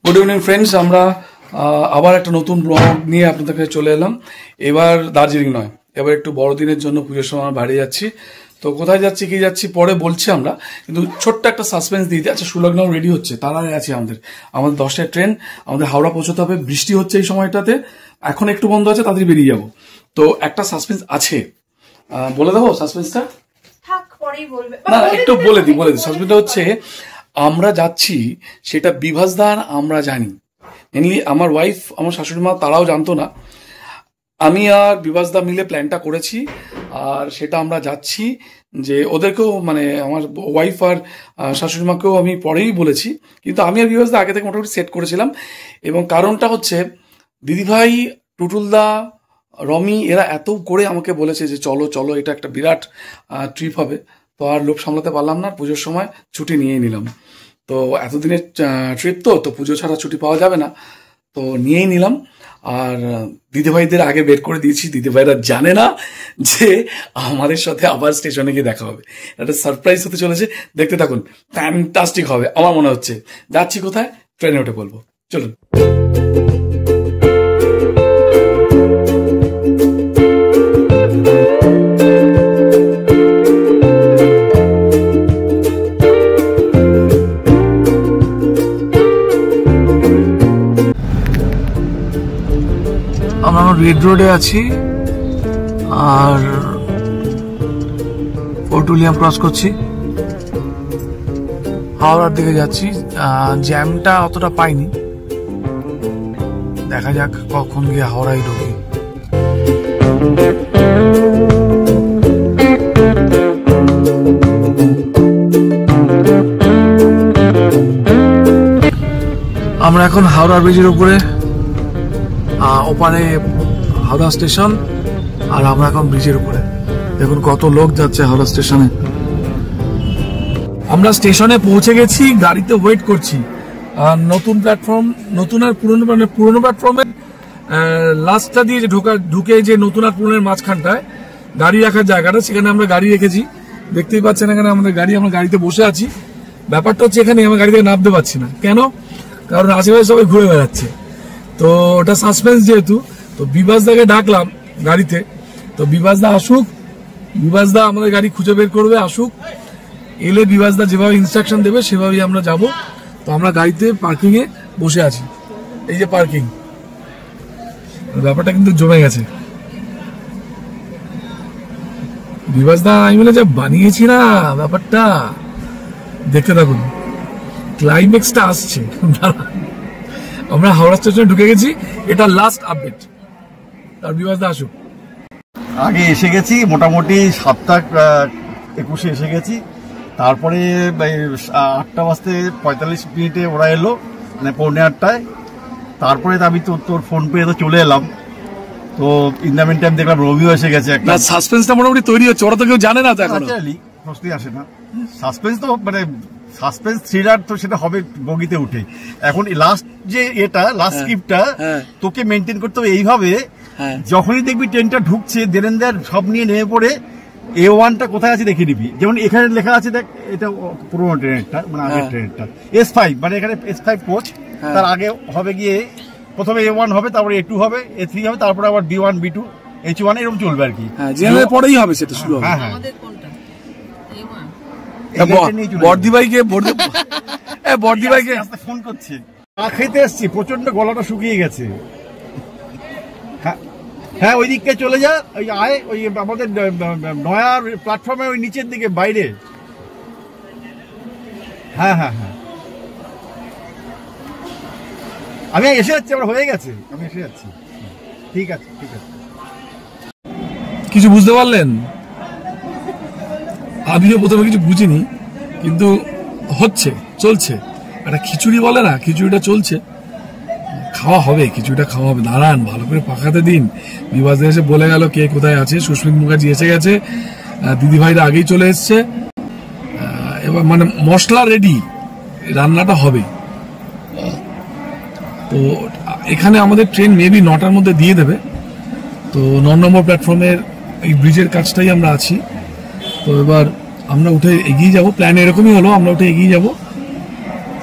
Good evening friends, আমরা আবার একটা নতুন ব্লগ নিয়ে আপনাদের কাছে চলে এলাম। এবার দার্জিলিং নয়, এবার একটু বড়দিনের জন্য পুজোর সময় আমরা বাইরে যাচ্ছি। তো কোথায় যাচ্ছি কি যাচ্ছি পরে বলছি আমরা, কিন্তু ছোট্ট একটা সাসপেন্স দিয়ে দিই। আচ্ছা, সুলগ্নাও রেডি হচ্ছে, তারা আছে আমাদের 10টায় ট্রেন, আমাদের হাওড়া পৌঁছতে হবে। বৃষ্টি হচ্ছে এই সময়টাতে, এখন একটু বন্ধ আছে, তাড়াতাড়ি বেরিয়ে যাবো। তো একটা সাসপেন্স আছে, বলে দেবো সাসপেন্সটা? না, একটু বলে দিই। সাসপেন্সটা হচ্ছে, আমরা যাচ্ছি সেটা বিভাসদার আমরা জানি, মেনলি আমার ওয়াইফ, আমার শাশুড়ি মা তারাও জানতো না। আমি আর বিভাসদা মিলে প্ল্যানটা করেছি, আর সেটা আমরা যাচ্ছি যে ওদেরকেও, মানে আমার ওয়াইফ আর শাশুড়ি মাকেও আমি পরেই বলেছি, কিন্তু আমি আর বিভাসদা আগে থেকে মোটামুটি সেট করেছিলাম। এবং কারণটা হচ্ছে, দিদিভাই, টুটুলদা, রমি এরা এত করে আমাকে বলেছে যে চলো চলো, এটা একটা বিরাট ট্রিপ হবে। তো আর লোভ সামলাতে পারলাম না, পুজোর সময় ছুটি নিয়ে নিলাম। তো এতদিনের ট্রিপ তো পুজো ছাড়া ছুটি পাওয়া যাবে না, তো নিয়েই নিলাম। আর দিদিভাইদের আগে বের করে দিয়েছি, দিদিভাইরা জানে না যে আমাদের সাথে আবার স্টেশনে গিয়ে দেখা হবে। একটা সারপ্রাইজ হতে চলেছে, দেখতে থাকুন, ফ্যান্টাস্টিক হবে আমার মনে হচ্ছে। যাচ্ছি কোথায়, ট্রেনে উঠে বলবো, চলুন। আমরা রেড রোডে আছি আর ফোর্টুলিয়াম ক্রস করছি, হাওড়ার দিকে যাচ্ছি। জ্যামটা অতটা পাইনি, দেখা যাক কখন গিয়ে হাওড়ায় ঢুকি। আমরা এখন হাওড়া ব্রিজের উপরে, ওপারে হাওড়া স্টেশন, আর আমরা এখন ব্রিজের উপরে। দেখুন কত লোক যাচ্ছে হাওড়া স্টেশনে। আমরা স্টেশনে পৌঁছে গেছি, গাড়িতে ওয়েট করছি। নতুন প্ল্যাটফর্ম, নতুন আর পুরনো, মানে পুরনো প্ল্যাটফর্মের লাস্টটা দিয়ে ঢুকে যে নতুন আর পুরনের মাঝখানটায় গাড়ি রাখার জায়গাটা, সেখানে আমরা গাড়ি রেখেছি। দেখতেই পাচ্ছেন এখানে আমাদের গাড়ি, আমরা গাড়িতে বসে আছি। ব্যাপারটা হচ্ছে, এখানে আমরা গাড়ি থেকে নামতে পারছি না। কেন? কারণ আশেপাশে সবাই ঘুরে বেড়াচ্ছে। তো ওটা সাসপেন্স যেহেতু, তো বিভাসদাকে ডাকলাম গাড়িতে। তো বিভাসদা আসুক, বিভাসদা আমাদের গাড়ি খুঁজে বের করবে, আসুক। এলে বিভাসদা যেভাবে ইনস্ট্রাকশন দেবে সেভাবেই আমরা যাব। তো আমরা গাড়িতে পার্কিং এ বসে আছি, এই যে পার্কিং। ব্যাপারটা কিন্তু জমে গেছে। বিভাসদা আমি বলে যা বানিয়েছি না ব্যাপারটা, দেখতে থাকুন, ক্লাইম্যাক্সটা আসছে। আমরা হাওড়া স্টেশনে ঢুকে গেছি, এটা লাস্ট আপডেট। আর বিভাসদা আসুক। আগে এসে গেছি, মোটামুটি 7:21 এসে গেছি। তারপরে 8:45 ওরা এলো, মানে 7:45। তারপরে আমি তোর ফোন পেয়ে তো চলে এলাম। তো ইন দ্য মিন টাইম দেখলাম রবিও এসে গেছে। একটা সাসপেন্সটা মোটামুটি তৈরি হচ্ছে, ওরা তো কেউ জানে না। প্রশ্নই আসে না। সাসপেন্স তো মানে সাসপেন্স থ্রিলার, তো সেটা হবে বগিতে উঠে। এখন লাস্ট যে এটা লাস্ট স্ক্রিপ্টটা তোকে মেনটেন করতে হবে এইভাবে, যখনই দেখবি ট্রেনটা ঢুকছে দেরেন্দার সব নিয়ে নেমে পড়ে A1টা কোথায় আছে দেখে নিবি। যেমন এখানে লেখা আছে, দেখ এটা পুরোনো ট্রেনটা, মানে আগের ট্রেনটা S5, মানে এখানে S5 কোচ। তার আগে হবে গিয়ে প্রথমে A1 হবে, তারপরে A2 হবে, A3 হবে, তারপরে আবার B1 B2 H1 এরকম চলবে আর কি। পরেই হবে সেটা শুরু হবে। বর্দিভাইকে ফোন করছে, খেতে এসছি, প্রচন্ড গলাটা শুকিয়ে গেছে। হ্যাঁ, ওই দিককে চলে যা, ওই আয়, ওই আমাদের নয়ার প্ল্যাটফর্মে ওই নিচের দিকে বাইরে। হ্যাঁ হ্যাঁ হ্যাঁ, আমি এসে যাচ্ছি, আমার হয়ে গেছে, আমি এসে যাচ্ছি। ঠিক আছে ঠিক আছে। কিছু বুঝতে পারলেন? আমিও প্রথমে কিছু বুঝিনি, কিন্তু হচ্ছে, চলছে। একটা খিচুড়ি বলে না, খিচুড়িটা চলছে, খাওয়া হবে, খিচুড়িটা খাওয়া হবে। দাঁড়ান, ভালো করে পাকাতে দিন। বিভাসদা এসে বলে গেল কে কোথায় আছে। সুস্মিত মুখার্জি এসে গেছে, দিদিভাইরা আগেই চলে এসছে। এবার মানে মশলা রেডি, রান্নাটা হবে। তো এখানে আমাদের ট্রেন মেবি 9টার মধ্যে দিয়ে দেবে। তো 9 নম্বর প্ল্যাটফর্মের এই ব্রিজের কাছটাই আমরা আছি। তো এবার আমরা উঠে এগিয়ে যাব, প্ল্যান এরকমই হলো, আমরা উঠে এগিয়ে যাব।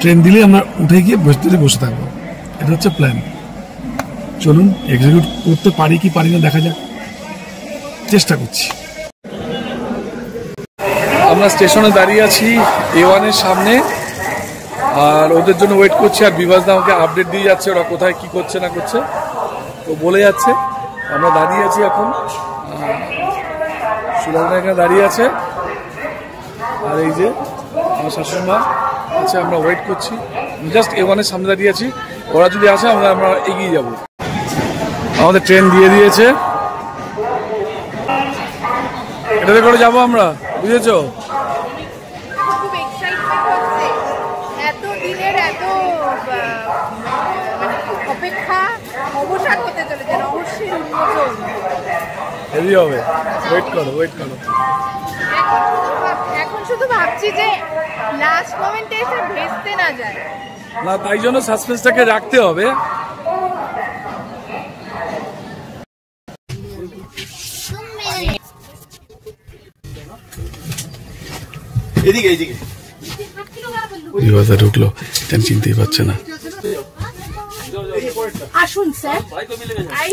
ট্রেন দিলে আমরা উঠে গিয়ে বসে থাকবো। এটা হচ্ছে প্ল্যান। চলুন এক্সিকিউট করতে পারি কি পারি না দেখা যাক, চেষ্টা করছি। আমরা স্টেশনে দাঁড়িয়ে আছি A1-এর সামনে, আর ওদের জন্য ওয়েট করছি। আর বিভাসদা আমাকে আপডেট দিয়ে যাচ্ছে ওরা কোথায় কি করছে না করছে, তো বলে যাচ্ছে। আমরা দাঁড়িয়ে আছি এখন, সুলালদা এখানে দাঁড়িয়ে আছে, আর এই যে আমার শাশুড়ি মা আছে। আমরা ওয়েট করছি, জাস্ট A1-এর সামনে দাঁড়িয়ে আছি। ওরা যদি আসে আমরা এগিয়ে যাব। আমাদের ট্রেন দিয়ে দিয়েছে, এটাতে করে যাবো আমরা, বুঝেছো? হেভি হবে, ওয়েট করো। এখন শুধু ভাবছি যে লাস্ট মোমেন্টে এসে ভেস্তে না যায় না, তাই জন্য সাসপেন্সটাকে রাখতে হবে। এদিকে এদিকে বিভাসদা ঢুকলো, চিনতেই পারছে না। আসুন স্যার। I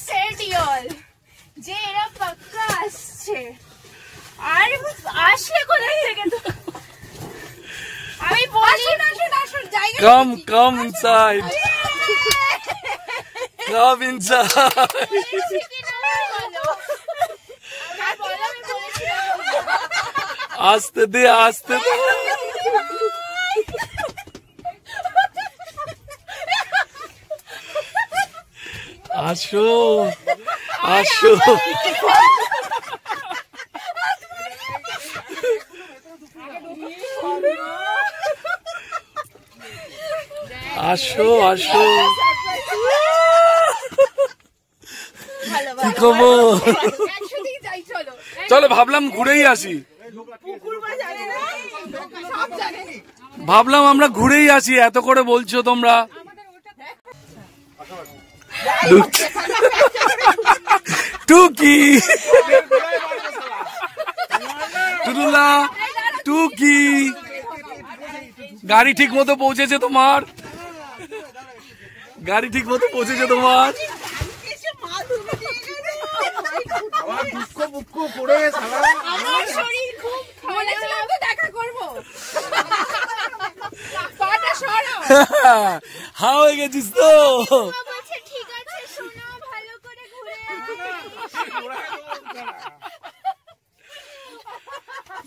said y'all যে এরা পাক্কা আসছে, আর আসলে কোথায় থেকে তো আমি বলি। আসুন জায়গা Come inside. Come inside. আসতে দে। আসো। কি খবর? চলো, ভাবলাম ঘুরেই আসি। আমরা ঘুরেই আসি, এত করে বলছো তোমরা। টুকি টুরুলা টুকি, গাড়ি ঠিক মতো পৌঁছেছে তোমার? হা হয়ে গেছিস তো?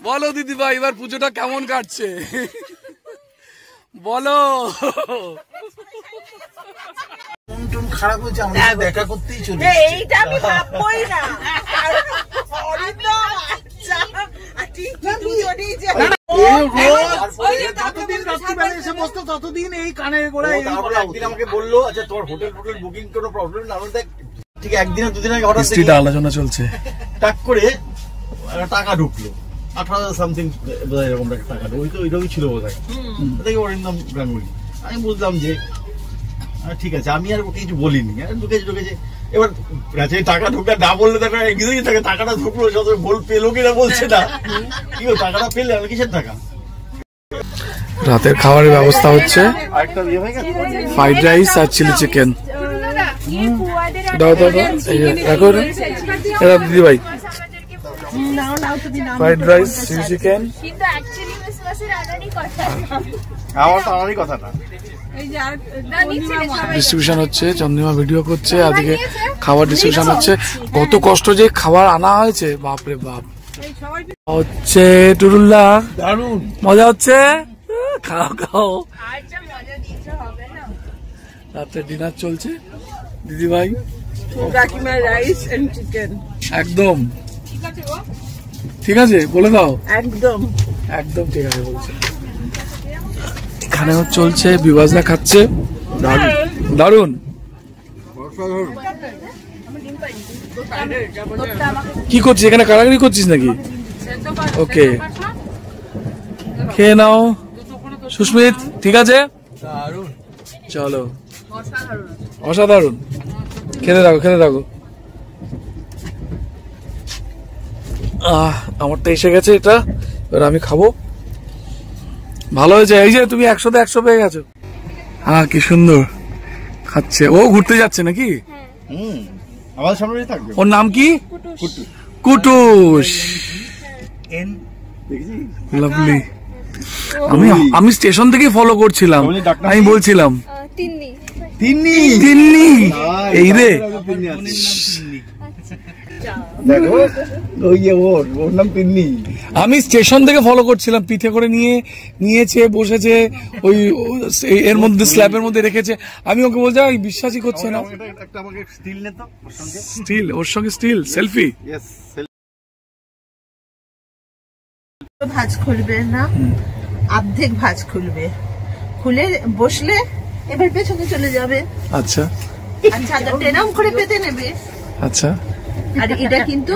বলো দিদি ভাই, এবার পুজোটা কেমন কাটছে বলো। খারাপ হয়েছে, আমরা দেখা করতেই চলে এইটা আমি ভাববই না। ততদিন এই কানের গোড়ায় একদিন আমাকে বললো, আচ্ছা তোর হোটেল বুকিং কোনো প্রবলেম না? ঠিক একদিন দুদিন আগে হঠাৎ আলোচনা চলছে, টাক করে টাকা ঢুকলো 18,000 সামথিং বোধহয়, এরকম টাকা ওইরকমই ছিল বোধহয়। দেখি অরিন্দম গাঙ্গুলি। আমি বুঝলাম যে ঠিক আছে, আমি আর ওকে কিছু বলিনি। ঢুকেছে এবার টাকা ঢুকা না বললে দেখা একদিনই থাকে, টাকাটা ঢুকলো, বল পেলো কিনা বলছে না। কি টাকাটা পেলে আমি কিসের টাকা? রাতের খাবারের ব্যবস্থা হচ্ছে, ফ্রাইড রাইস আর চিলি চিকেন। দাও দিদি ভাই, ফ্রাইড রাইস, চিলি চিকেন। আমার তো আমারই কথা না। ডিস্ট্রিবিউশন হচ্ছে, চন্দ্রিমা ভিডিও করছে, আজকে খাবার ডিস্ট্রিবিউশন হচ্ছে। কত কষ্ট যে খাবার আনা হয়েছে, বাপরে বাপ। হচ্ছে টুরুল্লা, দারুন মজা হচ্ছে। খাও। রাত্রে ডিনার চলছে দিদি ভাই, রাইস এন্ড চিকেন। একদম ঠিক আছে, বলে দাও। একদম ঠিক আছে বলছে। এখানেও চলছে, বিভাসদা খাচ্ছে, দারুন। কি করছিস এখানে, কারাগারি করছিস নাকি? ওকে, খেয়ে নাও সুস্মিত, ঠিক আছে? চলো, অসাধারণ। খেতে থাকো। আমারটা এসে গেছে, এটা এবার আমি খাবো। ভালো হয়েছে। এই যে তুমি 100তে 100 পেয়ে গেছো। হ্যাঁ, কি সুন্দর খাচ্ছে। ও ঘুরতে যাচ্ছে নাকি? আমাদের সামনে থাকবে। ওর নাম কি? কুটুস। লাভলি। আমি স্টেশন থেকে ফলো করছিলাম, আমি বলছিলাম তিন্নি এই রে। আমি স্টেশন থেকে ফলো করছিলাম, পিঠে করে নিয়েছে, বসেছে ওই এর মধ্যে, স্ল্যাবের মধ্যে রেখেছে। আমি ওকে বলছি বিশ্বাসই করছে না। স্টিল, ওর সঙ্গে স্টিল সেলফি। ভাঁজ খুলবে না, অর্ধেক ভাঁজ খুলবে, খুলে বসলে এবার পেছনে চলে যাবে। আচ্ছা, চাদরটা এরকম করে পেতে নেবে। আচ্ছা, আর এটা কিন্তু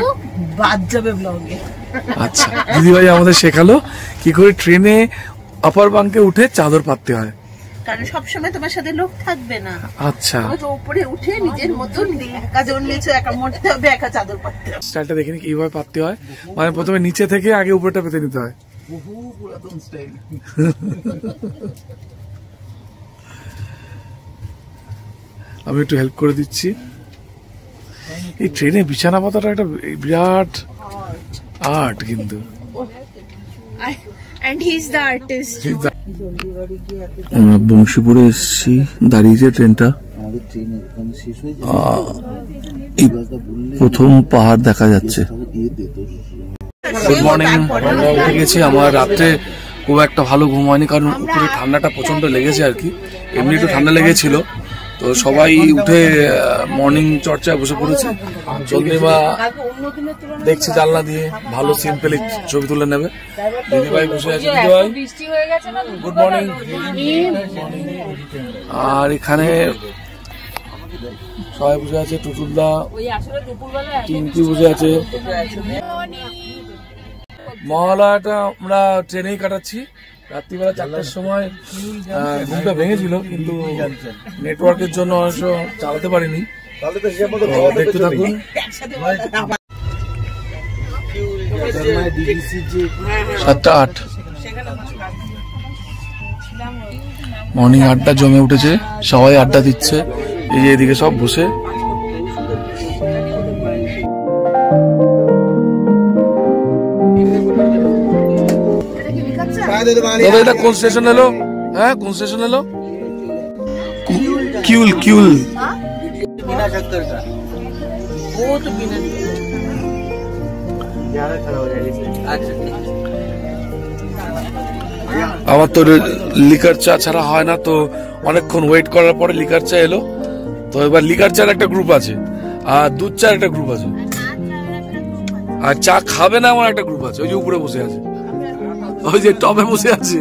বাদ যাবে ব্লগে। আচ্ছা, দিদিভাই আমাদের শেখালো কি করে ট্রেনে আপার বাঙ্কে উঠে চাদর পাততে হয়, কারণ সবসময় তোমার সাথে লোক থাকবে না। আচ্ছা, উপরে উঠে নিজের মতন একা জন্মেছে, একা মরতে হবে, একা চাদর পাততে হবে। স্টাইলটা দেখে নি কিভাবে পাততে হয়। মানে প্রথমে নিচে থেকে আগে উপরটা পেতে নিতে হয়। বহু পুরাতন স্টাইল। আমি একটু হেল্প করে দিচ্ছি। এই ট্রেনে বিছানা পাতাটা একটা বিরাট আর্ট কিন্তু। And he's the artist. আমরা বংশীপুরে এসেছি, দাঁড়িয়েছে ট্রেনটা। প্রথম পাহাড় দেখা যাচ্ছে। Good morning. আমরা উঠে গেছি। আমার রাত্রে খুব একটা ভালো ঘুম হয়নি, কারণ উপরে ঠান্ডাটা প্রচন্ড লেগেছে আর কি। এমনি একটু ঠান্ডা লেগেছিল, তো সবাই উঠে মর্নিং চর্চায় বসে পড়েছে। চন্দ্রিমা দেখছি জানলা দিয়ে, ভালো সিম্পলি ছবি তুলে নেবে। দিদিভাই বসে আছে। দিদিভাই গুড মর্নিং। আর এখানে সবাই বসে আছে। টুটুলদা, টিঙ্কি বসে আছে। মহালয়াটা আমরা ট্রেনেই কাটাচ্ছি। রাত্রিবেলা 4টার সময় ঘুমটা ভেঙেছিল, কিন্তু নেটওয়ার্কের জন্য অবশ্য চালাতে পারিনি। দেখতে থাকুন। সাতটা 8 মর্নিং আড্ডা জমে উঠেছে, সবাই আড্ডা দিচ্ছে। এই যে এদিকে সব বসে। দাদা এটা কোন স্টেশন এলো? হ্যাঁ, কোন স্টেশন এলো? কিউল। কিউল আমার তো লিকার চা ছাড়া হয় না, তো অনেকক্ষণ ওয়েট করার পরে লিকার চা এলো। তো এবার লিকার চার একটা গ্রুপ আছে, আর দুধ চার একটা গ্রুপ আছে, আর চা খাবে না আমার একটা গ্রুপ আছে। ওই যে উপরে বসে আছে, ওই যে টবে বসে আছে।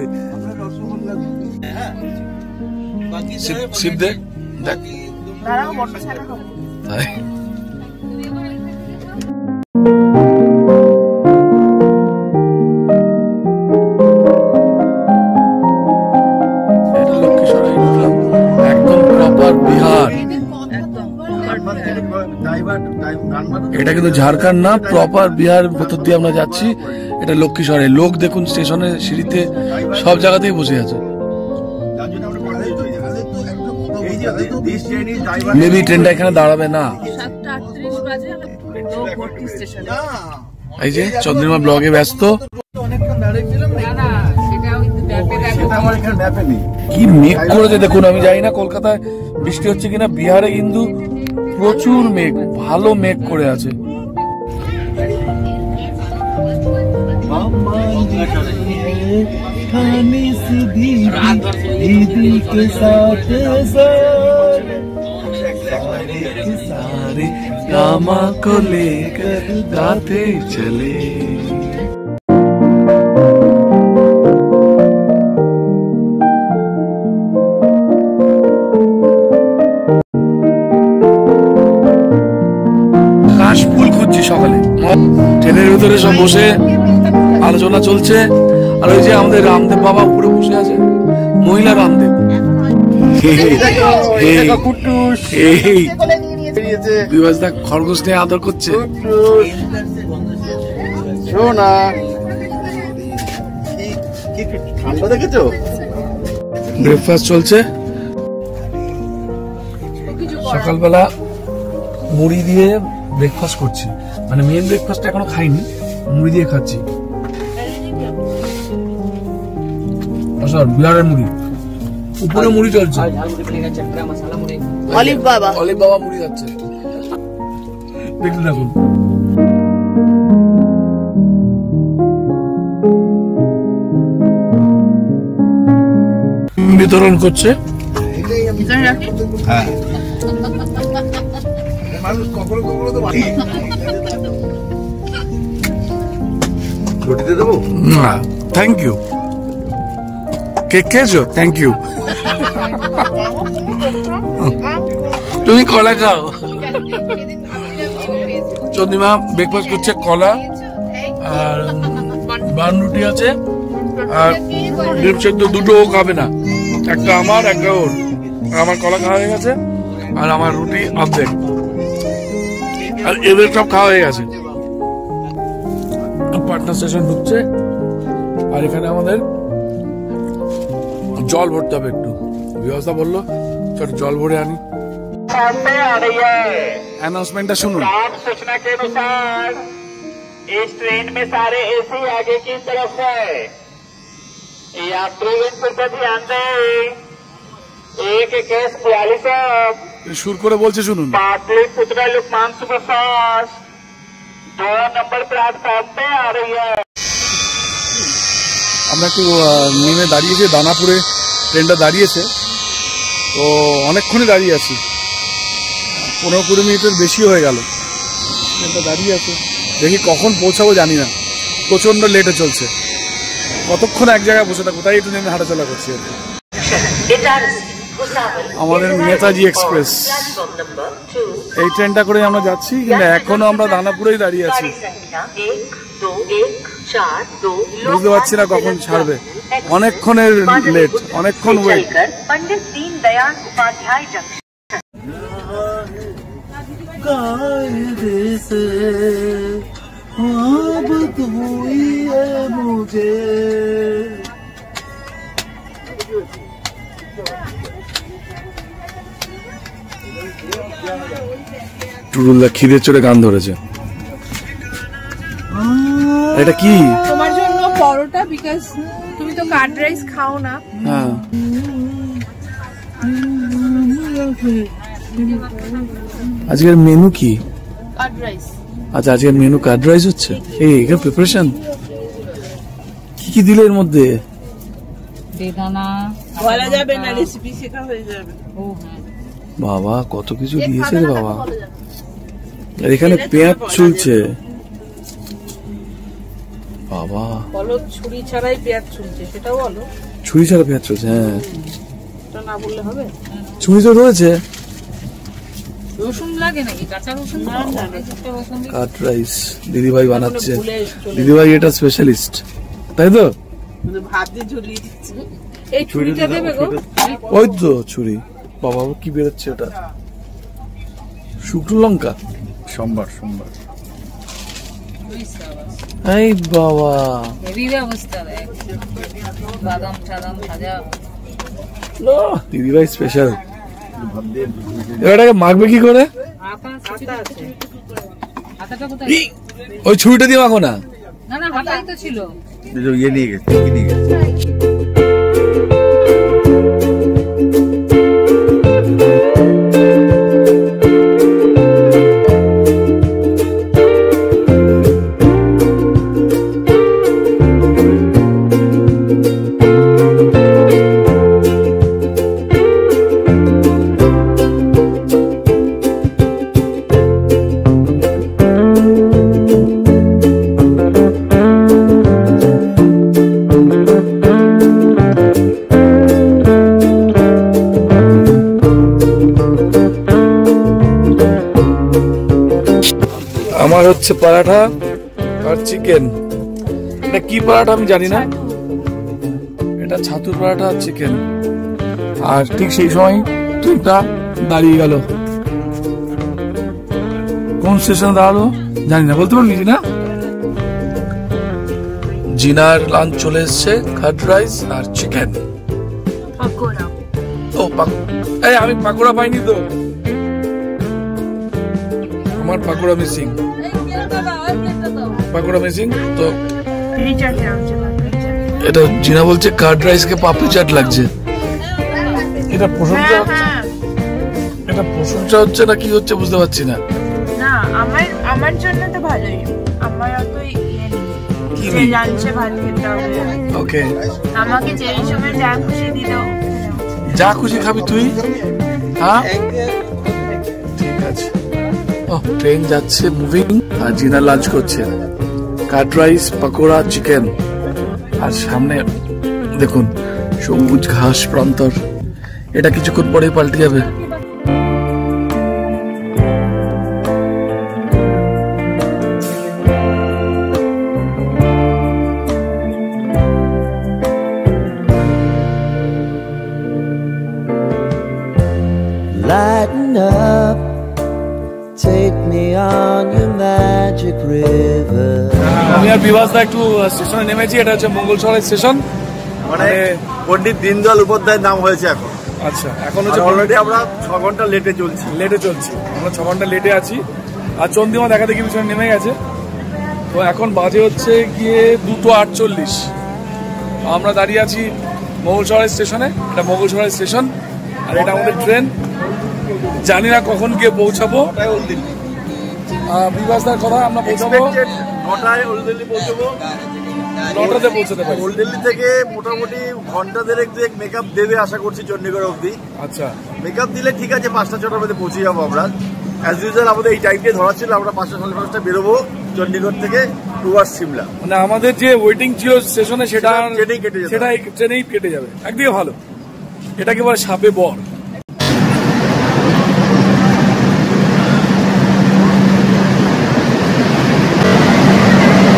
শিব দেখ দেখ। একদম প্রপার বিহার। এটা কিন্তু ঝাড়খণ্ড না, প্রপার বিহার ভেতর দিয়ে আমরা যাচ্ছি। এটা লক্ষ্মীশ্বরে। লোক দেখুন স্টেশনের সিঁড়িতে সব জায়গাতেই বসে আছে। মেবি ট্রেনটা এখানে দাঁড়াবে না। এই যে চন্দ্রিমা ব্লগে ব্যস্ত। কি মেঘ করেছে দেখুন। আমি জানি না কলকাতায় বৃষ্টি হচ্ছে কিনা, বিহারে কিন্তু প্রচুর মেঘ, ভালো মেঘ করে আছে। रामा को लेकर गाते चले। কাশফুল খুঁজছি সকালে, ট্রেনের ভিতরে সব বসে আলোচনা চলছে। আর ওই যে আমাদের রামদেব বাবা উপরে বসে আছে, মহিলা রামদেব। বিভাসদা খরগোশ নিয়ে আদর করছে। ঠান্ডা দেখেছো? ব্রেকফাস্ট চলছে সকালবেলা, মুড়ি দিয়ে ব্রেকফাস্ট করছি, মানে মেন ব্রেকফাস্ট এখনো খাইনি, মুড়ি দিয়ে খাচ্ছি। বিহারের মুড়ি, উপরে মুড়ি চলছে, অলিভ বাবা মুড়ি যাচ্ছে, দেখতে থাকুন। বিতরণ করছে। হ্যাঁ, মানুষ কখনো কখনো তো রুটিতে দেবো না, থ্যাংক ইউ। কেক খেয়েছো? Thank you. তুমি কলা খাও। চন্দ্রিমা ব্রেকফাস্ট করছে, কলা আর বান রুটি আছে, আর ডিম সেদ্ধ, দুটো ও খাবে না, একটা আমার একটা ওর। আমার কলা খাওয়া হয়ে গেছে, আর আমার রুটি অর্ধেক, আর এদের সব খাওয়া হয়ে গেছে। পাটনা স্টেশন ঢুকছে, আর এখানে আমাদের জল ভরতে হবে, একটু ব্যবস্থা বললো চল জল ভরে আনি। अनाउंसमेंट सुनो। सूचना के अनुसार इस ट्रेन में सारे एसी आगे की तरफ है। यात्रीगण पर ध्यान दें। 1-41 सुर করে বলছে শুনুন। पाटलिपुत्र लोकमान सुपरफास्ट 2 नंबर प्लेटफॉर्म पे आ रही है। আমরা একটু নেমে দাঁড়িয়েছি, দানাপুরে ট্রেনটা দাঁড়িয়েছে, তো অনেকক্ষণই দাঁড়িয়ে আছি, 15-20 মিনিটের বেশি হয়ে গেল ট্রেনটা দাঁড়িয়ে আছে। দেখি কখন পৌঁছাবো জানি না, প্রচন্ড লেটে চলছে। কতক্ষণ এক জায়গায় বসে থাকবো, তাই একটু নেমে হাঁটাচলা করছি। আমাদের নেতাজি এক্সপ্রেস এই ট্রেনটা করে আমরা যাচ্ছি, কিন্তু এখনো আমরা দানাপুরেই দাঁড়িয়ে আছি। বুঝতে পারছি না কখন ছাড়বে, অনেকক্ষণের লেট, অনেকক্ষণ ওয়েট। पंडित दीनदयाल उपाध्याय जंक्शन। টুরুলদা খিদে চড়ে গান ধরেছে। এটা কি? তোমার জন্য পরোটা, বিকজ তুমি তো কার্ড রাইস খাও না। হ্যাঁ, আজকের মেনু কি? Card rice. আচ্ছা, আজকের মেনু কার্ড রাইস হচ্ছে। এই এখানে প্রিপারেশন কি কি দিলে এর মধ্যে? বেদানা বলা যাবে না, রেসিপি শেখা হয়ে যাবে। বাবা কত কিছু দিয়েছে রে বাবা। আর এখানে পেঁয়াজ চুলছে বাবা। বলো ছুরি ছাড়াই পেঁয়াজ চুলছে, সেটাও বলো। ছুরি ছাড়া পেঁয়াজ চলছে? হ্যাঁ, এটা না বললে হবে। ছুরি তো রয়েছে। রসুন লাগে নাকি? কাঁচা রসুন? কাট রাইস দিদিভাই বানাচ্ছে। দিদিভাই এটা স্পেশালিস্ট, তাই তো? ভাত দিয়ে ঝুলিয়ে দিচ্ছি। এই ছুরিটা দেবে গো। ওই তো ছুরি। বাবা কি বেরোচ্ছে ওটা? শুকনো লঙ্কা। সোমবার এই বাবা, হেভি অবস্থা দেখ, বাদাম টাদাম ভাজা। দিদিভাই স্পেশাল। এটাকে মাখবে কি করে? আটা আছে। আটাটা কোথায়? ওই ছুরিটা দিয়ে মাখো না। না না, হাতাই তো ছিল। ইয়ে নিয়ে গেছে, নিয়ে গেছে। আমার হচ্ছে পরাঠা আর চিকেন। এটা কি পরাঠা আমি জানি না, এটা ছাতুর পরাঠা আর চিকেন। আর ঠিক সেই সময় ট্রেনটা দাঁড়িয়ে গেল। কোন স্টেশনে দাঁড়ালো জানি না, বলতে পারবি না। জিনার লাঞ্চ চলে এসছে, কার্ড রাইস আর চিকেন। পকোড়া। ও এই আমি পাকোড়া পাইনি তো, আমার পাকোড়া মিসিং, পাকোড়া মিসিং তো। এটা জিনা বলছে কার্ড রাইস কে পাপড়ি চাট লাগছে। এটা প্রশংসা হচ্ছে, এটা প্রশংসা হচ্ছে না কি হচ্ছে বুঝতে পারছি না। না আমার জন্য তো ভালোই, আমার অত ইয়ে নেই যে লাঞ্চে ভাত খেতে হবে। ওকে, আমাকে যে সময় যা খুশি দিও, যা খুশি খাবি তুই। হ্যাঁ ঠিক আছে। ও ট্রেন যাচ্ছে মুভিং, আর জিনা লাঞ্চ করছে কার্ড রাইস, পাকোড়া, চিকেন, আর সামনে দেখুন সবুজ ঘাস প্রান্তর। এটা কিছুক্ষণ পরেই পাল্টে যাবে। Lighten up, take me on your magic river. আমি আর বিভাস দা একটু স্টেশনে নেমেছি। এটা হচ্ছে মঙ্গলসরাই স্টেশন, মানে পণ্ডিত দীনদয়াল উপাধ্যায়ের নাম হয়েছে এখন। আচ্ছা, এখন হচ্ছে অলরেডি আমরা 6 ঘন্টা লেটে চলছি। আমরা 6 ঘন্টা লেটে আছি। আর চন্দ্রিমা দেখা দেখি পিছনে নেমে গেছে। তো এখন বাজে হচ্ছে গিয়ে 2:48। আমরা দাঁড়িয়ে আছি মঙ্গলসরাই স্টেশনে। এটা মঙ্গলসরাই স্টেশন, আর এটা আমাদের ট্রেন। জানি না কখন গিয়ে পৌঁছাবো। বিভাসদার কথা আমরা পৌঁছাবো 9টায় ওল্ড দিল্লি পৌঁছাবো। 9টাতে পৌঁছাতে পারি। ওল্ড দিল্লি থেকে মোটামুটি ঘন্টা দেড়েক মেকআপ দেবে আশা করছি চণ্ডীগড় অবধি। আচ্ছা, মেকআপ দিলে ঠিক আছে 5টা-6টার মধ্যে পৌঁছে যাবো আমরা। অ্যাজ ইউজুয়াল আমাদের এই টাইমটাই ধরা ছিল। আমরা 5টা-5:30 বেরোবো চণ্ডীগড় থেকে টুয়ার্ডস সিমলা। মানে আমাদের যে ওয়েটিং ছিল স্টেশনে সেটা ট্রেনেই কেটে যাবে। একদিকে ভালো, এটাকে বলে সাপে বর।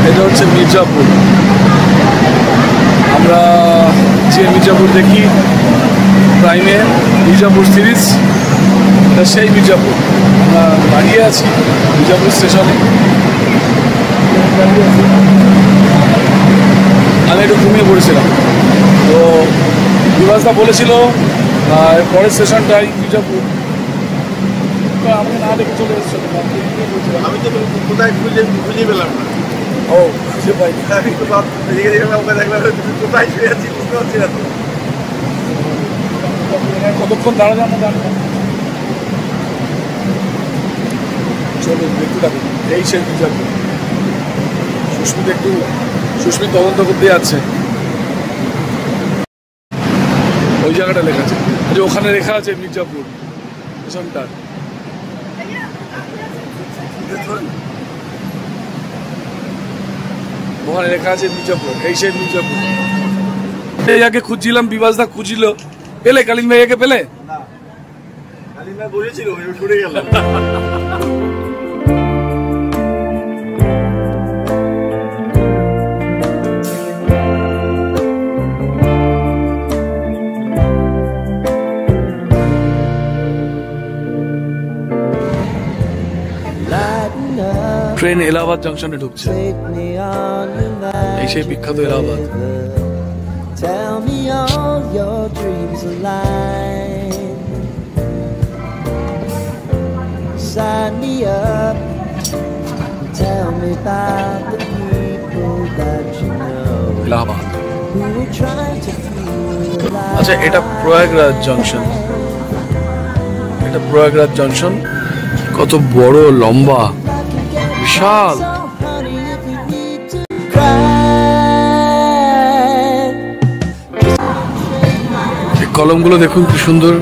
এটা হচ্ছে মির্জাপুর। আমরা যে মির্জাপুর দেখি প্রাইমে, মির্জাপুর সিরিজ, এটা সেই মির্জাপুর। আমরা দাঁড়িয়ে আছি মির্জাপুর স্টেশনে। আমি একটু ঘুমিয়ে পড়েছিলাম, তো বিভাসদা বলেছিল পরের স্টেশনটাই মির্জাপুর। আমাকে না দেখে চলে এসেছিল। আমি তো কোথায় খুঁজে পেলাম না। ও খুঁজে পাই কোথায় শুয়ে আছি বুঝতে পারছি না। কতক্ষণ দাঁড়াবে আমরা জানবো। চলো দেখতে থাকুন। এই সেই মির্জাপুর। সুস্মিত তদন্ত করতে যাচ্ছে। ওই জায়গাটা লেখা আছে, ওখানে লেখা আছে মির্জাপুর স্টেশনটা। ওখানে লেখা আছে মির্জাপুর, এই সেই মির্জাপুর। যাকে খুঁজছিলাম বিভাসদা খুঁজছিল, পেলে কালিম ভাইয়াকে পেলে? কালিম ভাই বলেছিল সরে গেলাম। ট্রেন এলাহাবাদ জংশনে ঢুকছে, এই সেই বিখ্যাত Allahabad. Tell me all your dreams align. Sign me up. Tell me about the people that you know. Allahabad. Who will try to feel alive. আচ্ছা, এটা প্রয়াগরাজ জংশন। এটা প্রয়াগরাজ জংশন। কত বড়, লম্বা, বিশাল। কলমগুলো দেখুন কি সুন্দর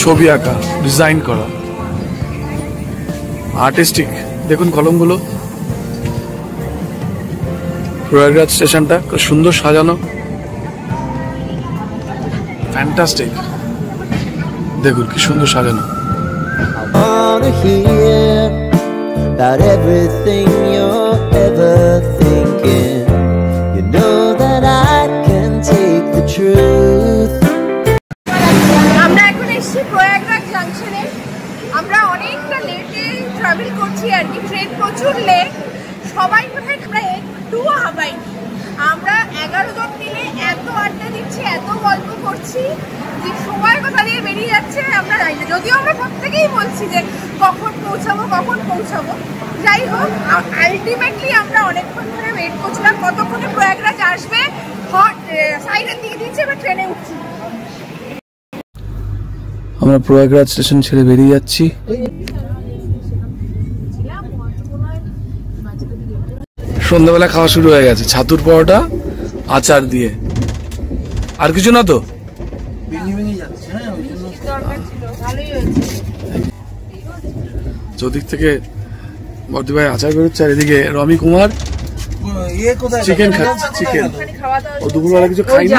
ছবি আঁকা, ডিজাইন করা, আর্টিস্টিক। দেখুন কলমগুলো। প্রয়াগরাজ স্টেশনটা খুব সুন্দর সাজানো, ফ্যান্টাস্টিক। দেখুন কি সুন্দর সাজানো। Wanna hear about everything you're ever thinking. You know that I can take the truth. আমরা এখন এসেছি প্রয়াগরাজ জাংশনে। আমরা অনেকটা লেটে ট্রাভেল করছি আর কি। ট্রেন প্রচুর লেট। সবাই বোধহয় আমরা একটুও হাবাইনি। আমরা 11 জন মিলে এত আড্ডা দিচ্ছি, এত গল্প করছি যে সময় কোথা দিয়ে বেরিয়ে যাচ্ছে আমরা জানি না। যদিও আমরা প্রত্যেকেই বলছি যে কখন পৌঁছাবো। যাই হোক, আলটিমেটলি আমরা অনেকক্ষণ ধরে ওয়েট করছিলাম কতক্ষণে প্রয়াগরাজ আসবে। সাইডের দিকে দিচ্ছে, এবার ট্রেনে উঠছি। আমরা প্রয়াগরাজ স্টেশন ছেড়ে বেরিয়ে যাচ্ছি। সন্ধ্যাবেলা খাওয়া শুরু হয়ে গেছে, ছাতুর পরোটা আচার দিয়ে। আর কিছু না তো? যদিক থেকে বর্দি ভাই আচার বেরোচ্ছে, আর এদিকে রমি কুমার চিকেন খাচ্ছে। চিকেন ও দুপুরবেলা কিছু খাইনি।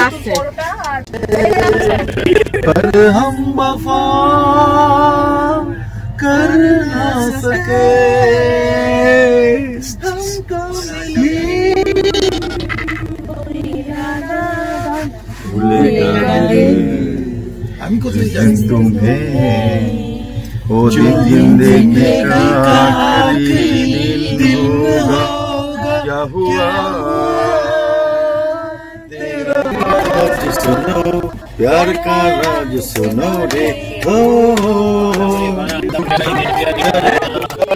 আমি কোথায় যাচ্ছি तुम्हें ओ दिन देखने का दिल होगा क्या हुआ तेरा राज सुनो प्यार का राज सुनो रे ओ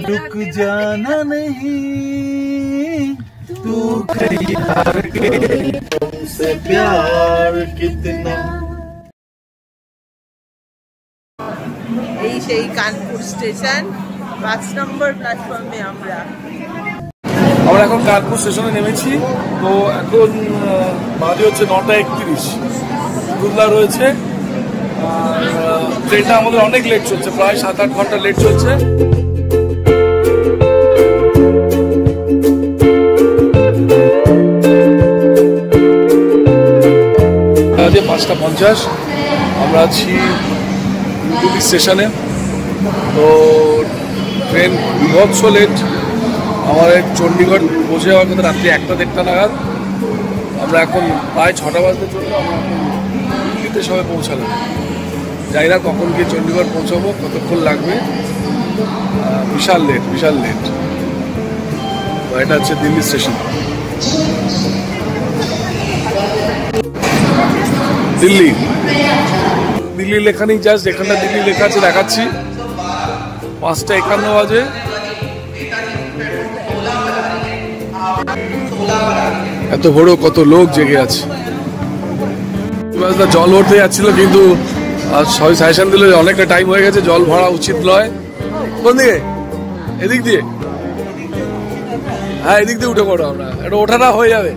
रुक जाना नहीं तू खरीदार के तुमसे प्यार कितना। এই সেই কানপুর স্টেশন, 5 নম্বর প্ল্যাটফর্মে আমরা এখন কানপুর স্টেশনে নেমেছি। তো এখন বাজে হচ্ছে 9:31। গুল্লা রয়েছে, ট্রেনটা আমাদের অনেক লেট চলছে, প্রায় 7-8 ঘন্টা লেট চলছে। 5:50 আমরা আছি হুগলি স্টেশনে। তো ট্রেন বিভৎস লেট। আমাদের চণ্ডীগড় পৌঁছে যাওয়ার কথা রাত্রি 1টা-1:30 নাগাদ। আমরা এখন প্রায় 6টা বাজতে চললো। আমরা এখন দিল্লিতে সবাই পৌঁছালাম। জানি না কখন গিয়ে চণ্ডীগড় পৌঁছাবো, কতক্ষণ লাগবে। বিশাল লেট। এটা হচ্ছে দিল্লি স্টেশন। দিল্লি লেখা নেই, জাস্ট এখানটা দিল্লি লেখা আছে, দেখাচ্ছি। 5:51 বাজে। এত বড় কত লোক জেগে আছে। জল ভরতে যাচ্ছিল, কিন্তু সবাই সাজেশন দিল অনেকটা টাইম হয়ে গেছে, জল ভরা উচিত নয়। কোন দিকে? এদিক দিয়ে? হ্যাঁ, এদিক দিয়ে উঠে পড়ো। আমরা এটা ওঠাটা হয়ে যাবে।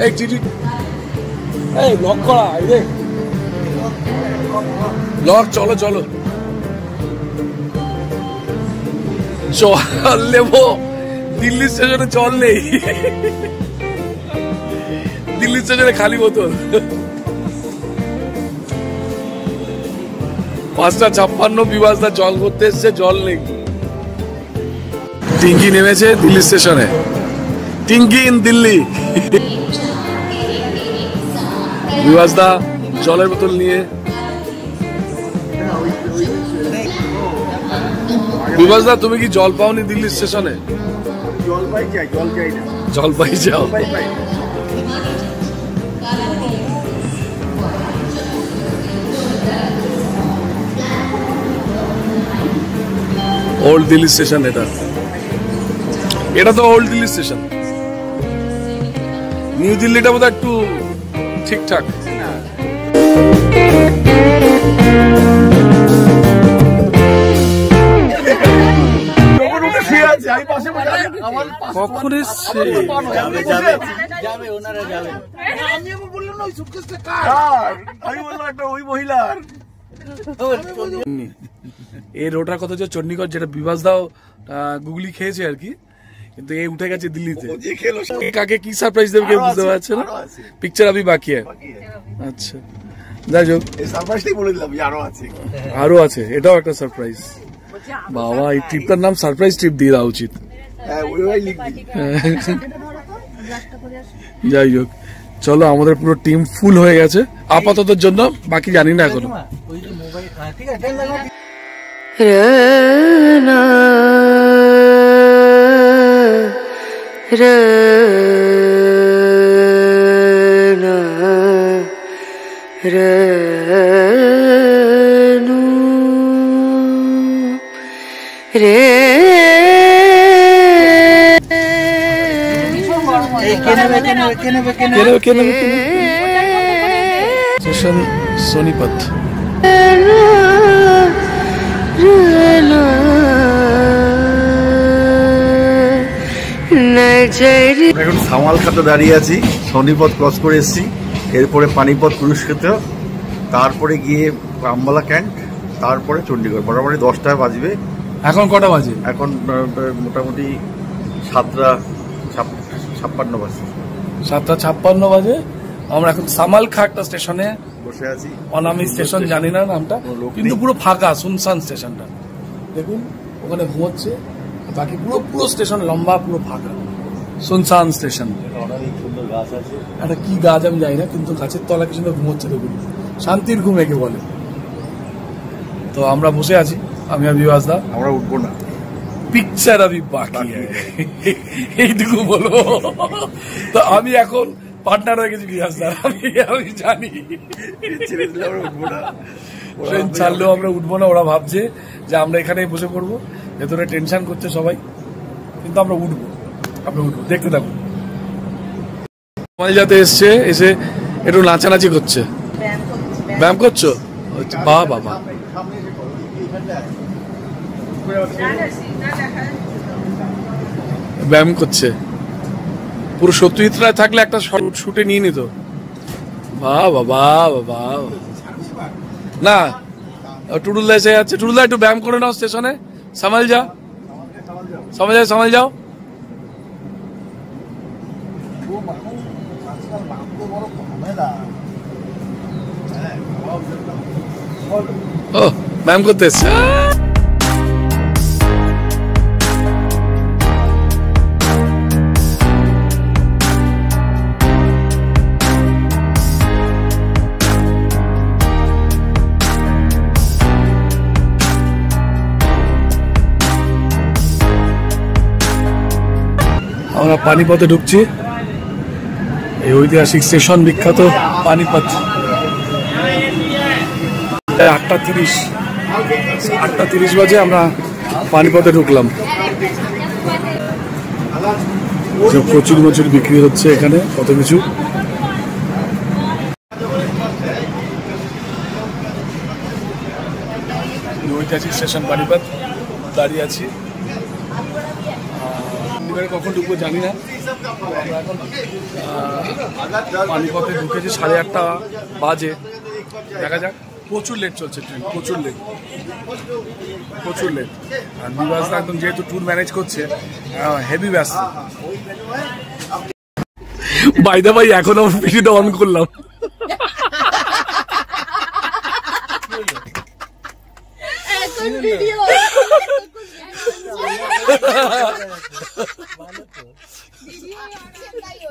এই চিঠি লক করা, লক। চলো জল নেবো। দিল্লি স্টেশনে জল নেই, দিল্লি স্টেশনে খালি বোতল। 5:56 বিভাসদা জল করতে এসছে, জল নেই। টিঙ্কি নেমেছে দিল্লি স্টেশনে। টিঙ্কি ইন দিল্লি। বিভাসদা জলের বোতল নিয়ে। বিভাসদা, তুমি কি জল পাওনি দিল্লি স্টেশনে? জল পাই যাও। ওল্ড দিল্লি স্টেশন এটা তো ওল্ড দিল্লি স্টেশন। নিউ দিল্লিটা বোধহয় একটু ঠিকঠাক। কখন এসছে? এই রোডটার কথা হচ্ছে চণ্ডীগড়, যেটা বিভাস দাও গুগলি খেয়েছে আর কি, কিন্তু এই উঠে গেছে দিল্লিতে। কাকে কি সারপ্রাইজ দেবে কেউ বুঝতে পারছে না। পিকচার আবি বাকি আচ্ছা, যাই হোক, আরো আছে, এটাও একটা সারপ্রাইজ। বাবা, এই ট্রিপটার নাম সারপ্রাইজ ট্রিপ দিয়ে দেওয়া উচিত। যাই হোক, চলো, আমাদের পুরো টিম ফুল হয়ে গেছে আপাততের জন্য, বাকি জানি না এখনো। স্টেশন সোনিপত। এখন সামালখাতে দাঁড়িয়ে আছি, সোনিপত ক্রস করে এসেছি, এরপরে পানিপথ কুরুক্ষেত্র, তারপরে গিয়ে আম্বালা ক্যান্ট, তারপরে চণ্ডীগড়। মোটামুটি 10টা বাজবে। এখন কটা বাজে? এখন মোটামুটি 7:56 বাজে। 7:56 বাজে। আমরা এখন সামালখাট্টা স্টেশনে বসে আছি। অনামি স্টেশন, জানি না নামটা, কিন্তু পুরো ফাঁকা শুনশান স্টেশনটা। দেখুন ওখানে ঘুমোচ্ছে, বাকি পুরো পুরো স্টেশন লম্বা, পুরো ফাঁকা শুনশান স্টেশন। একটা কি গাছ আমি জানি না, কিন্তু গাছের তলা কি সুন্দর ঘুমোচ্ছে। দেখুন শান্তির ঘুম একে বলে। তো আমরা বসে আছি, আমি আর বিভাসদা। আমরা উঠবো না, পিকচার আমি বাকি এইটুকু বলবো। তো আমি এখন পার্টনার হয়ে গেছি বিভাসদা, আমি জানি ট্রেন ছাড়লেও আমরা উঠবো না। ওরা ভাবছে যে আমরা এখানে বসে পড়বো, ভেতরে টেনশন করছে সবাই, কিন্তু আমরা উঠবো, দেখতে থাকুন। যাতে এসছে, এসে একটু নাচানাচি করছে। ব্যায়াম করছো? বাহ বাবা, ব্যায়াম করছে। পুরো সত্যজিৎরায় থাকলে একটা শুটে নিয়ে নিত। বাহ বাবা বাবা। না টুডুলদা এসে যাচ্ছে। টুডুলদা একটু ব্যায়াম করে নাও স্টেশনে। সামাল যাও, সামাল যাও। ও ব্যায়াম করতে এসছে। আমরা পানিপথে ঢুকছি, এই ঐতিহাসিক স্টেশন, বিখ্যাত পানিপথ। 8:30 বাজে আমরা পানিপথে ঢুকলাম। প্রচুর প্রচুর বিক্রি হচ্ছে এখানে, কত কিছু। ঐতিহাসিক স্টেশন পানিপথ দাঁড়িয়ে আছি। কখন ঢুকবো জানি না। আমরা এখন পানিপথে ঢুকেছি, 8:30 বাজে। দেখা যাক। প্রচুর লেট চলছে ট্রেন, প্রচুর লেট। আর বিভাসদা একদম যেহেতু ট্যুর ম্যানেজ করছে, হেভি ব্যস্ত। বাইদা ভাই এখন আমার ভিডিওটা অন করলাম।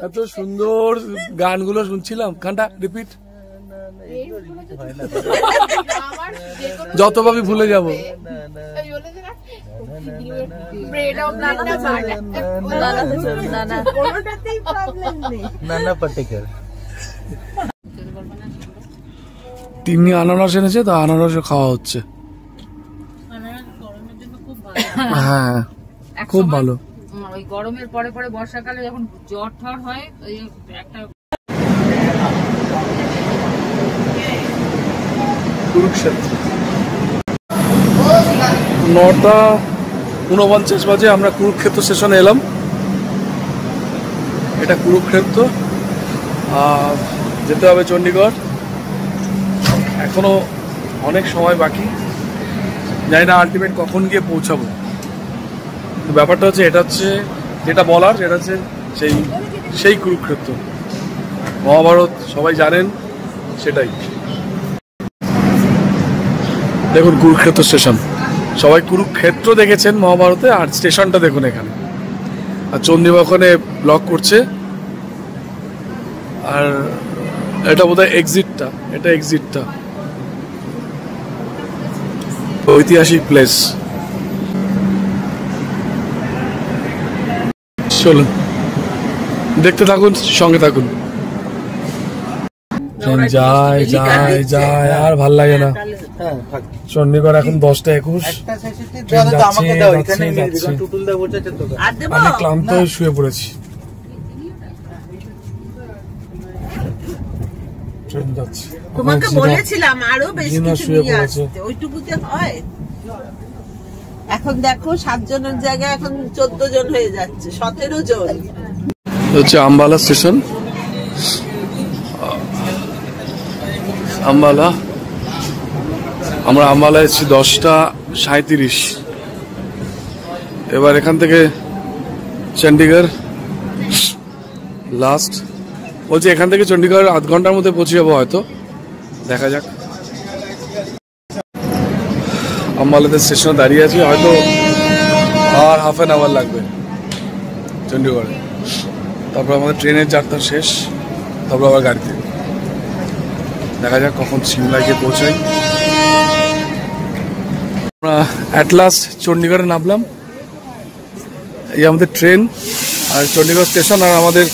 এত সুন্দর গানগুলো শুনছিলাম। গানটা রিপিট, যত ভাবি ভুলে যাবো। তিনি আনারস এনেছে, তো আনারস খাওয়া হচ্ছে। হ্যাঁ খুব ভালো। ওই গরমের পরে পরে বর্ষাকালে যখন জ্বর ঠর হয়, ওই একটা কুরুক্ষেত্র। 9:49 বাজে আমরা কুরুক্ষেত্র স্টেশনে এলাম। এটা কুরুক্ষেত্র, যেতে হবে চণ্ডীগড়। এখনো অনেক সময় বাকি, জানি না আলটিমেট কখন গিয়ে পৌঁছাবো। ব্যাপারটা হচ্ছে, এটা হচ্ছে যেটা বলার, সেটা হচ্ছে সেই কুরুক্ষেত্র। মহাভারত সবাই জানেন, সেটাই। দেখুন কুরুক্ষেত্র স্টেশন, সবাই কুরুক্ষেত্র দেখেছেন মহাভারতে, আর স্টেশনটা দেখুন এখানে। আর চন্দ্রিমা ওখানে ব্লক করছে। আর এটা বোধহয় এক্সিটটা, এটা এক্সিটটা। ঐতিহাসিক প্লেস। চলুন দেখতে থাকুন, সঙ্গে থাকুন। যায় যায় যায় আর ভাল লাগে না। চণ্ডীগড় এখন 10:21, অনেক ক্লান্ত হয়ে শুয়ে পড়েছি। ট্রেন যাচ্ছে, তোমাকে বলেছিলাম আরো বেশি কিছু নিয়ে আসতে, ওইটুকুতে হয়। এখন দেখো 7 জনের জায়গায় এখন 14 জন হয়ে যাচ্ছে, 17 জন। হচ্ছে আম্বালা স্টেশন। আম্বালা, আমরা আম্বালা এসেছি 10:37। এবার এখান থেকে চণ্ডীগড় লাস্ট বলছি, এখান থেকে চণ্ডীগড় আধ ঘন্টার মধ্যে পৌঁছে যাবো হয়তো, দেখা যাক। আম্বালাতে স্টেশনে দাঁড়িয়ে আছি, হয়তো আর হাফ অ্যান আওয়ার লাগবে চণ্ডীগড়ে। তারপর আমাদের ট্রেনের যাত্রা শেষ, তারপর আবার গাড়িতে দেখা যাক কখন সিমলায় গিয়ে পৌঁছাই। আমরা অ্যাট লাস্ট চণ্ডীগড়ে নামলাম। এই আমাদের ট্রেন আর চণ্ডীগড় স্টেশন, আর আমাদের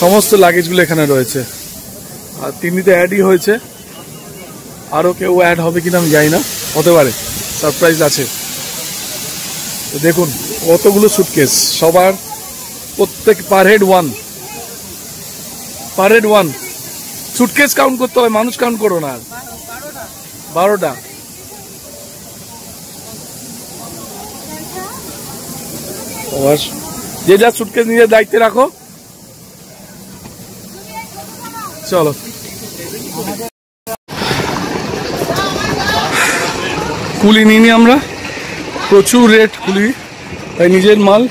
সমস্ত লাগেজগুলো এখানে রয়েছে। আর তিন্নিতে অ্যাডই হয়েছে, আরও কেউ অ্যাড হবে কিনা আমি জানি না, হতে পারে, সারপ্রাইজ আছে। তো দেখুন কতগুলো সুটকেস, সবার প্রত্যেক per head one suitcase count করতে হবে, মানুষ কাউন্ট করো না। 12টা। যে যা সুটকেস নিজের দায়িত্বে রাখো। চলো, কুলি নিইনি আমরা, প্রচুর রেট কুলি, তাই নিজের মাল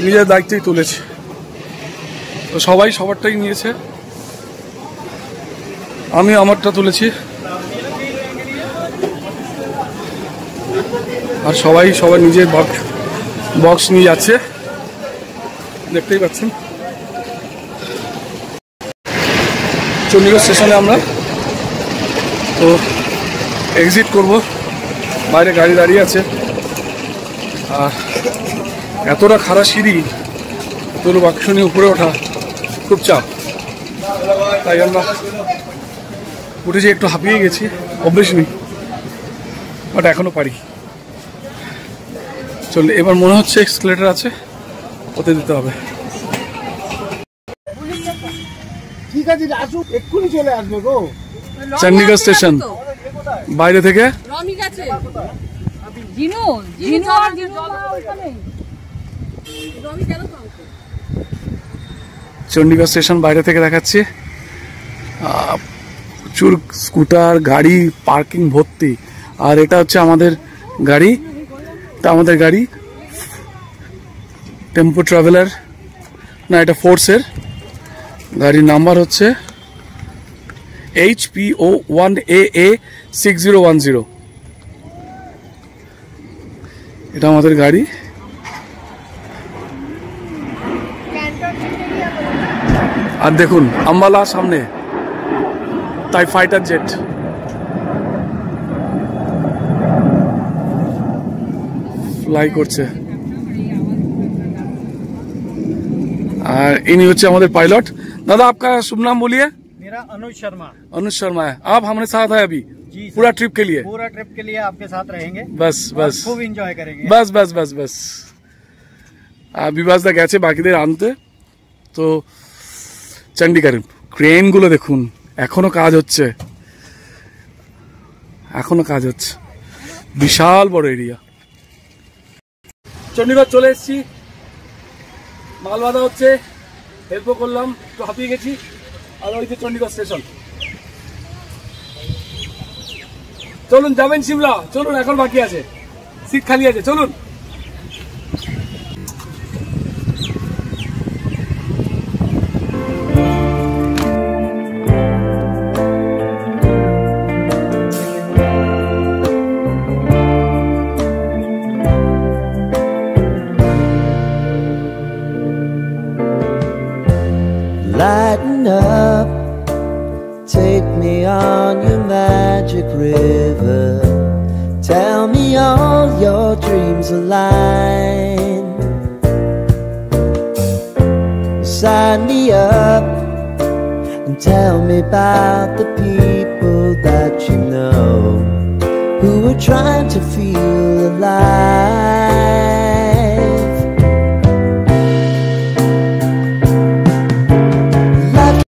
নিজের দায়িত্বেই তুলেছি। তো সবাই সবারটাই নিয়েছে, আমি আমারটা তুলেছি, আর সবাই সবার নিজের বক্স নিয়ে যাচ্ছে, দেখতেই পাচ্ছেন। চণ্ডীগড় স্টেশনে আমরা তো এক্সিট করব, বাইরে গাড়ি দাঁড়িয়ে আছে। আর এতটা খারাপ সিঁড়ি, এতগুলো বাক্স নিয়ে উপরে ওঠা খুব চাপ, তাই আমরা উঠেছি, একটু হাঁপিয়ে গেছি, অভ্যেস নেই, বাট এখনো পারি। চল, এবার মনে হচ্ছে এক্সকেলেটর আছে, ওতে দিতে হবে। ঠিক আছে, আসুক, এক্ষুনি চলে আসবে গো। চণ্ডীগড় স্টেশন বাইরে থেকে চণ্ডীগড় স্টেশন বাইরে থেকে দেখাচ্ছি, প্রচুর স্কুটার গাড়ি পার্কিং ভর্তি। আর এটা হচ্ছে আমাদের গাড়ি, টেম্পো ট্রাভেলার না, এটা ফোর্সের গাড়ির নাম্বার হচ্ছে HPO1AA 6010। এটা আমাদের গাড়ি। আর দেখুন আম্বালা সামনে, তাই ফাইটার জেট। ফ্লাই করছে। আর ইনি হচ্ছে আমাদের पायलट। दादा आपका शुभ नाम बोलिए। मेरा अनुज शर्मा। अनुज शर्मा है। आप हमारे साथ है अभी पूरा ट्रिप के लिए? पूरा ट्रिप के लिए आपके साथ रहेंगे। बस बस खूब एंजॉय करेंगे। बस बस बस बस বিবাসদা গেছে বাকিদের আনতে। তো চণ্ডীগড় ক্রেন গুলো দেখুন, এখনো কাজ হচ্ছে, বিশাল বড় এরিয়া। চণ্ডীগড় চলে এসেছি, মাল বাঁধা হচ্ছে, হেল্পও করলাম, একটু হাঁপিয়ে গেছি। আর ওই যে চণ্ডীগড় স্টেশন। চলুন, যাবেন সিমলা, চলুন, এখন বাকি আছে, সিট খালি আছে, চলুন। Lighten up, take me on your magic river. Tell me all your dreams align. sign me up and tell me about the people that you know who are trying to feel alive.